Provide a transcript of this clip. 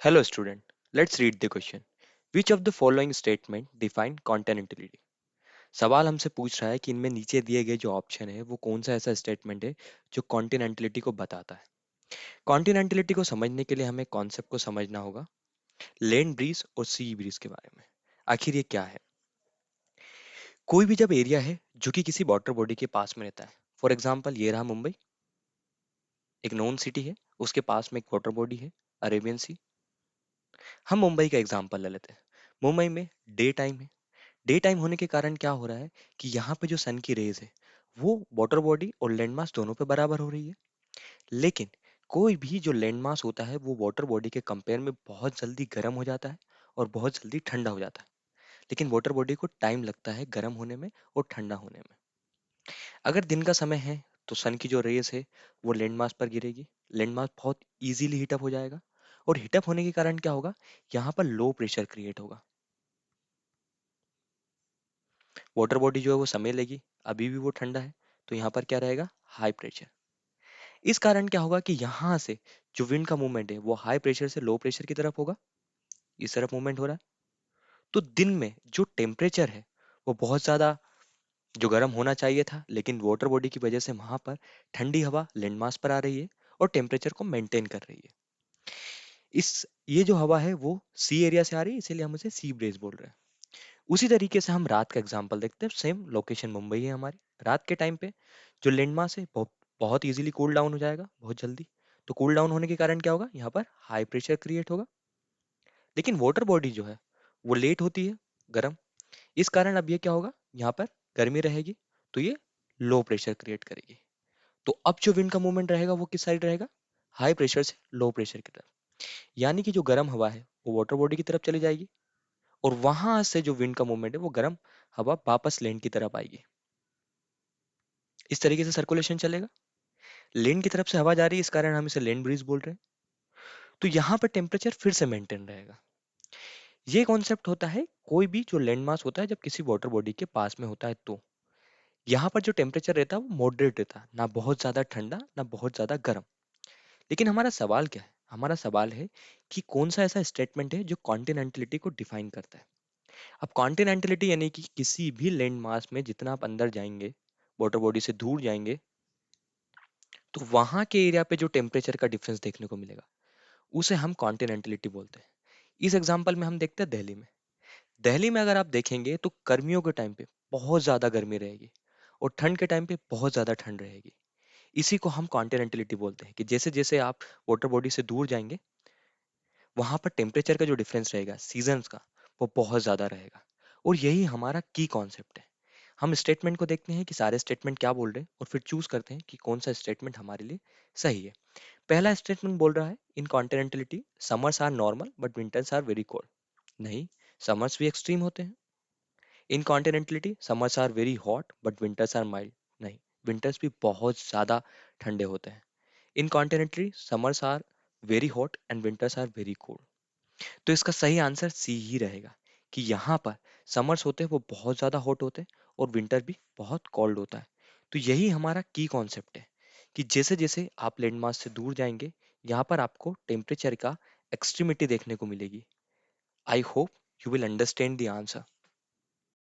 Hello student, let's read the question. Which of the following statement define continentality? सवाल हमसे पूछ रहा है कि इनमें नीचे दिए गए जो ऑप्शन है वो कौन सा ऐसा स्टेटमेंट है जो कॉन्टिनेंटलिटी को बताता है। कॉन्टिनेंटलिटी को समझने के लिए हमें कॉन्सेप्ट को समझना होगा, लैंड ब्रीज और सी ब्रीज के बारे में। आखिर ये क्या है? कोई भी जब एरिया है जो कि किसी वाटर बॉडी के पास में रहता है, फॉर एग्जाम्पल ये रहा मुंबई, एक नोन सिटी है, उसके पास में एक वाटर बॉडी है, अरेबियन सी। हम मुंबई का एग्जाम्पल ले लेते हैं। मुंबई में डे टाइम है। डे टाइम होने के कारण क्या हो रहा है कि यहाँ पे जो सन की रेज है वो वाटर बॉडी और लैंड मास दोनों पे बराबर हो रही है। लेकिन कोई भी जो लैंड मास होता है वो वाटर बॉडी के कंपेयर में बहुत जल्दी गर्म हो जाता है और बहुत जल्दी ठंडा हो जाता है। लेकिन वाटर बॉडी को टाइम लगता है गर्म होने में और ठंडा होने में। अगर दिन का समय है तो सन की जो रेज है वो लैंड मास पर गिरेगी। लैंड मास बहुत इजीली हीटअप हो जाएगा और हीटअप होने के कारण क्या होगा, यहाँ पर लो प्रेशर क्रिएट होगा। वाटर बॉडी जो है वो समय लेगी, अभी भी वो ठंडा है, तो यहाँ पर क्या रहेगा, हाई प्रेशर। इस कारण क्या होगा कि यहाँ से जो विंड का मूवमेंट है वो हाई प्रेशर से लो प्रेशर की तरफ होगा, इस तरफ मूवमेंट हो रहा है। तो दिन में जो टेम्परेचर है वो बहुत ज्यादा जो गर्म होना चाहिए था, लेकिन वाटर बॉडी की वजह से वहां पर ठंडी हवा लैंड मास पर आ रही है और टेम्परेचर को मेंटेन कर रही है। इस ये जो हवा है वो सी एरिया से आ रही है, इसीलिए हम उसे सी ब्रेज बोल रहे हैं। उसी तरीके से हम रात का एग्जांपल देखते हैं। सेम लोकेशन मुंबई है हमारी। रात के टाइम पे जो लैंड मास है बहुत इजीली कूल डाउन हो जाएगा, बहुत जल्दी। तो कूल डाउन होने के कारण क्या होगा, यहाँ पर हाई प्रेशर क्रिएट होगा। लेकिन वाटर बॉडी जो है वो लेट होती है गर्म। इस कारण अब ये क्या होगा, यहाँ पर गर्मी रहेगी, तो ये लो प्रेशर क्रिएट करेगी। तो अब जो विंड का मूवमेंट रहेगा वो किस साइड रहेगा, हाई प्रेशर से लो प्रेशर की तरफ। यानी कि जो गर्म हवा है वो वाटर बॉडी की तरफ चली जाएगी और वहां से जो विंड का मूवमेंट है वो गर्म हवा वापस लैंड की तरफ आएगी। इस तरीके से सर्कुलेशन चलेगा। लैंड की तरफ से हवा जा रही है, इस कारण हम इसे लैंड ब्रीज बोल रहे हैं। तो यहाँ पर टेम्परेचर फिर से मेंटेन रहेगा। ये कॉन्सेप्ट होता है कोई भी जो लैंड मास होता है जब किसी वाटर बॉडी के पास में होता है, तो यहाँ पर जो टेम्परेचर रहता है वो मॉडरेट रहता है, ना बहुत ज्यादा ठंडा ना बहुत ज्यादा गर्म। लेकिन हमारा सवाल क्या है, हमारा सवाल है कि कौन सा ऐसा स्टेटमेंट है जो कॉन्टिनेंटलिटी को डिफाइन करता है। अब कॉन्टिनेंटलिटी यानी कि किसी भी लैंड मास में जितना आप अंदर जाएंगे, वाटर बॉडी से दूर जाएंगे, तो वहां के एरिया पे जो टेम्परेचर का डिफरेंस देखने को मिलेगा उसे हम कॉन्टिनेंटलिटी बोलते हैं। इस एग्जांपल में हम देखते हैं दिल्ली में। दिल्ली में अगर आप देखेंगे तो गर्मियों के टाइम पे बहुत ज्यादा गर्मी रहेगी और ठंड के टाइम पे बहुत ज्यादा ठंड रहेगी। इसी को हम कॉन्टिनेंटलिटी बोलते हैं कि जैसे जैसे आप वाटर बॉडी से दूर जाएंगे वहां पर टेम्परेचर का जो डिफरेंस रहेगा सीजन्स का वो बहुत ज्यादा रहेगा। और यही हमारा की कॉन्सेप्ट है। हम स्टेटमेंट को देखते हैं कि सारे स्टेटमेंट क्या बोल रहे हैं और फिर चूज करते हैं कि कौन सा स्टेटमेंट हमारे लिए सही है। पहला स्टेटमेंट बोल रहा है in continentality summers are normal but winters are very cold. नहीं, समर्स भी एक्सट्रीम होते हैं। In continentality summers are very hot but winters are mild. नहीं, विंटर्स भी बहुत ज्यादा ठंडे होते हैं। In continentally summers are very hot and winters are very cold. तो इसका सही आंसर सी ही रहेगा कि यहाँ पर समर्स होते हैं वो बहुत ज्यादा हॉट होते हैं और विंटर भी बहुत कोल्ड होता है। तो यही हमारा की कॉन्सेप्ट है कि जैसे जैसे आप लैंडमास से दूर जाएंगे यहाँ पर आपको टेम्परेचर का एक्सट्रीमिटी देखने को मिलेगी। I hope you will understand the answer.